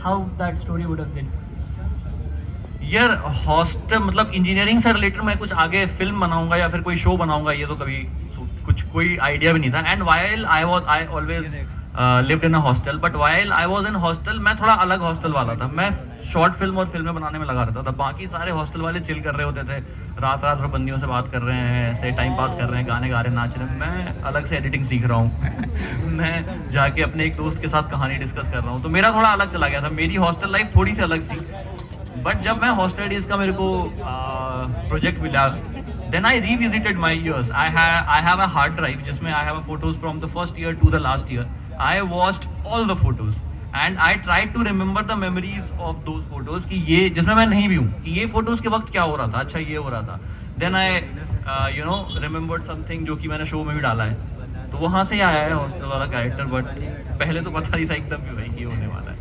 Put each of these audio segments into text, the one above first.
how that story would have been. यार hostel मतलब engineering से रिलेटेड मैं कुछ आगे फिल्म बनाऊंगा या फिर कोई शो बनाऊंगा ये तो कभी कुछ कोई आइडिया भी नहीं था. And while I always lived in a hostel, but while I was in hostel मैं थोड़ा अलग हॉस्टल वाला था. मैं शॉर्ट फिल्म और फिल्में बनाने में लगा रहता था. बाकी सारे हॉस्टल वाले चिल कर रहे होते थे, रात रात भर बंदियों से बात कर रहे हैं, ऐसे टाइम पास कर रहे हैं, गाने गा रहे हैं, नाच रहे हैं. मैं अलग से एडिटिंग सीख रहा हूँ. मैं जाके अपने एक दोस्त के साथ कहानी डिस्कस कर रहा हूँ. तो मेरा थोड़ा अलग चला गया था. मेरी हॉस्टल लाइफ थोड़ी सी अलग थी. बट जब मैं हॉस्टल डेज का मेरे को प्रोजेक्ट मिला, then I revisited my years. I have a hard drive जिसमें I have photos from the first year to the last year. I watched all the photos and I tried to remember the memories of those photos कि ये जिसमें मैं नहीं भी हूँ कि ये photos के वक्त क्या हो रहा था, अच्छा ये हो रहा था. Then I remembered something जो कि मैंने शो में भी डाला है. तो वहाँ से आया है हॉस्टल वाला कैरेक्टर. बट पहले तो पता नहीं था एकदम भी भाई ये होने वाला है.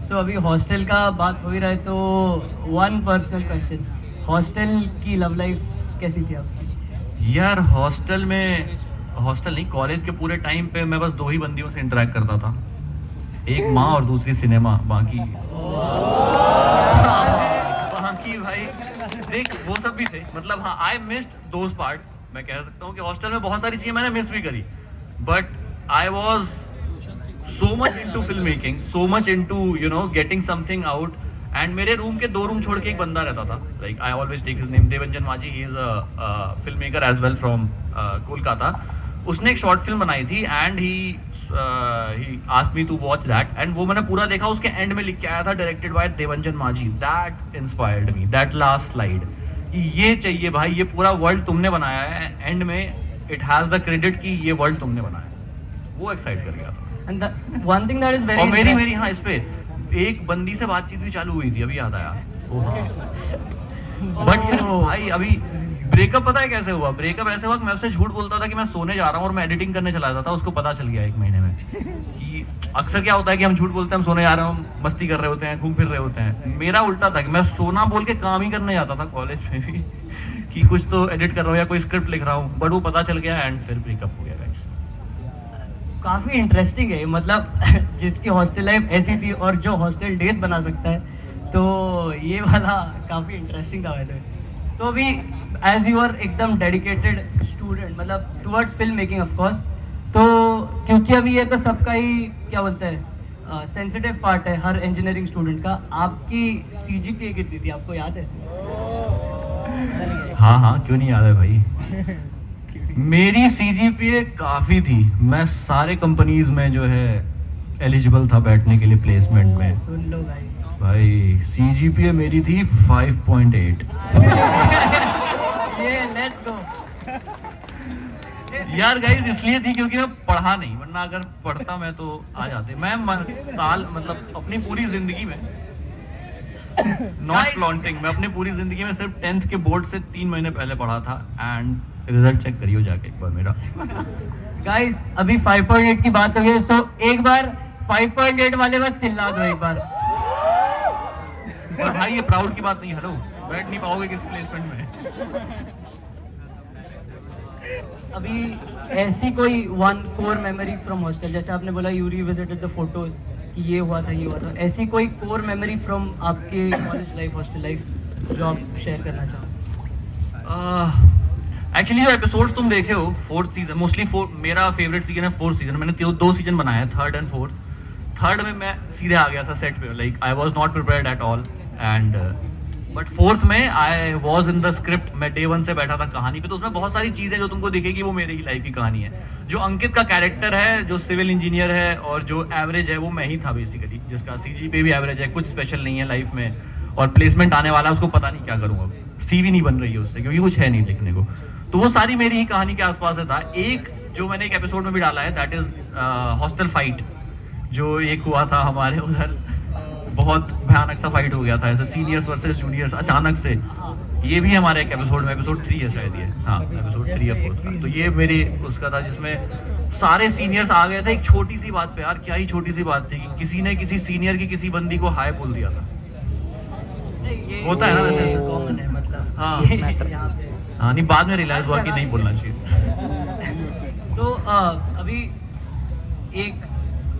So अभी हॉस्टल का बात हो ही रहा है तो वन पर्सनल क्वेश्चन, हॉस्टल की लव लाइफ कैसी थी आपकी? यार हॉस्टल नहीं, कॉलेज के पूरे टाइम पे मैं बस 2 ही बंदियों से इंटरेक्ट करता था. एक माँ और दूसरी सिनेमा. बाकी भाई देख वो सब भी थे. मतलब हाँ, आई मिस्ड दोज पार्ट्स. मैं कह सकता हूँ कि हॉस्टल में बहुत सारी चीजें मैंने मिस भी करी. But I was so much into filmmaking, so much into getting something out. And मेरे रूम के 2 रूम छोड़ के एक बंदा रहता था. Like I always take his name, देवंजन माझी. He is a filmmaker as well from Kolkata. उसने एक शॉर्ट फिल्म बनाई थी and he asked me to watch that. And वो मैंने पूरा देखा. उसके एंड में लिख के आया था डायरेक्टेड बाय देवंजन माझी. That inspired me. That last slide कि ये चाहिए भाई, ये पूरा वर्ल्ड तुमने बनाया है. एंड में it has the credit कि ये वर्ल्ड तुमने बनाया है. वो एक्साइट कर गया था. And the one thing that is very और मेरी हाँ इस पे एक बंदी से बातचीत भी चालू हुई थी, अभी याद आया. बट फिर भाई अभी ब्रेकअप पता है कैसे हुआ? ब्रेकअप ऐसे हुआ कि मैं उससे झूठ बोलता था कि मैं सोने जा रहा हूँ और मैं एडिटिंग करने चला जाता था. उसको पता चल गया 1 महीने में कि अक्सर क्या होता है कि हम झूठ बोलते हैं हम सोने जा रहे हैं, हम मस्ती कर रहे होते हैं, घूम फिर रहे होते हैं. मेरा उल्टा था कि मैं सोना बोल के काम ही करने जाता था कॉलेज में भी कि कुछ तो एडिट कर रहा हूँ या कोई स्क्रिप्ट लिख रहा हूँ. बट वो पता चल गया एंड फिर ब्रेकअप हो गया. काफ़ी इंटरेस्टिंग है मतलब जिसकी हॉस्टल लाइफ ऐसी थी और जो हॉस्टल डेज बना सकता है, तो ये वाला काफ़ी इंटरेस्टिंग था वैसे. तो अभी एज यू आर एकदम डेडिकेटेड स्टूडेंट मतलब towards film making of course, तो क्योंकि अभी ये तो सबका ही क्या बोलते हैं सेंसिटिव पार्ट है हर इंजीनियरिंग स्टूडेंट का. आपकी CGPA कितनी थी आपको याद है? हाँ क्यों नहीं याद है भाई. मेरी CGPA काफी थी. मैं सारे कंपनीज में जो है एलिजिबल था बैठने के लिए प्लेसमेंट में. सुन लो भाई CGPA मेरी थी 5.8. ये लेट्स गो. यार गाइस इसलिए थी क्योंकि मैं पढ़ा नहीं, वरना अगर पढ़ता मैं तो आ जाते. मैं साल मतलब अपनी पूरी जिंदगी में नॉट फ्लॉन्टिंग, मैं अपनी पूरी जिंदगी में सिर्फ 10th के बोर्ड से 3 महीने पहले पढ़ा था. एंड रिजल्ट चेक करियो जाके एक बार मेरा. गाइस अभी 5.8 की बात हो गई, सो एक बार 5.8 वाले बस चिल्ला दो एक बार. और भाई ये प्राउड की बात नहीं. हेलो, बैठ नहीं पाओगे किस प्लेसमेंट में. अभी ऐसी कोई one core memory from hostel, जैसे आपने बोला यू रिविजिटेड द फोटोज कि ये हुआ था ये हुआ था, ऐसी कोई कोर मेमोरी फ्रॉम आपके कॉलेज लाइफ हॉस्टल लाइफ जो आप शेयर करना चाहो? एक्चुअली जो एपिसोड्स तुम देखे हो 4th सीजन, मोस्टली मेरा फेवरेट सीजन है 4th सीजन. मैंने 2 सीजन बनाए 3rd and 4th. 3rd में मैं सीधे आ गया था सेट पे. Like I was not prepared at all. And but 4th में I was in the script. मैं डे 1 से बैठा था कहानी पे. तो उसमें बहुत सारी चीजें जो तुमको दिखेगी वो मेरी ही लाइफ की कहानी है. जो अंकित का कैरेक्टर है जो सिविल इंजीनियर है और जो एवरेज है वो मैं ही था बेसिकली, जिसका CGPA भी एवरेज है, कुछ स्पेशल नहीं है लाइफ में और प्लेसमेंट आने वाला है, उसको पता नहीं क्या करूँ. अब CV नहीं बन रही है उससे क्योंकि कुछ है नहीं लिखने को. तो वो सारी मेरी ही कहानी के आसपास था. एक जो मैंने एक एपिसोड में भी डाला है दैट इज हॉस्टल फाइट. जो एक हुआ था हमारे उधर, बहुत भयानक सा फाइट हो गया था ऐसे सीनियर्स वर्सेस जूनियर्स अचानक से. ये भी हमारे एक एपिसोड में, एपिसोड 3 है शायद ये. हाँ एपिसोड 3 या 4 का. तो ये मेरी उसका था जिसमें सारे सीनियर्स आ गए थे एक छोटी सी बात पे. यार क्या ही छोटी सी बात थी कि किसी ने किसी सीनियर की किसी बंदी को हाय बोल दिया था. होता है ना वैसे कॉमन है मतलब. हाँ नहीं बाद में रियलाइज हुआ कि नहीं बोलना चाहिए. तो अभी एक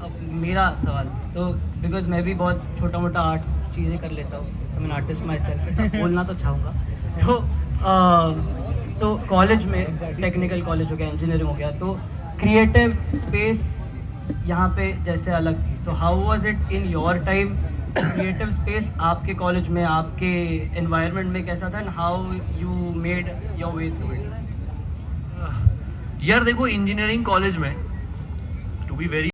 अब मेरा सवाल तो बिकॉज मैं भी बहुत छोटा मोटा आर्ट चीज़ें कर लेता हूँ, I am artist my self, ऐसा बोलना तो चाहूँगा। तो सो कॉलेज में टेक्निकल कॉलेज हो गया, इंजीनियरिंग हो गया, तो क्रिएटिव स्पेस यहाँ पे जैसे अलग थी। तो how was it in your time? Creative space आपके कॉलेज में, आपके एनवायरनमेंट में कैसा था, and how you made your way through it? यार देखो, इंजीनियरिंग कॉलेज में टू बी वेरी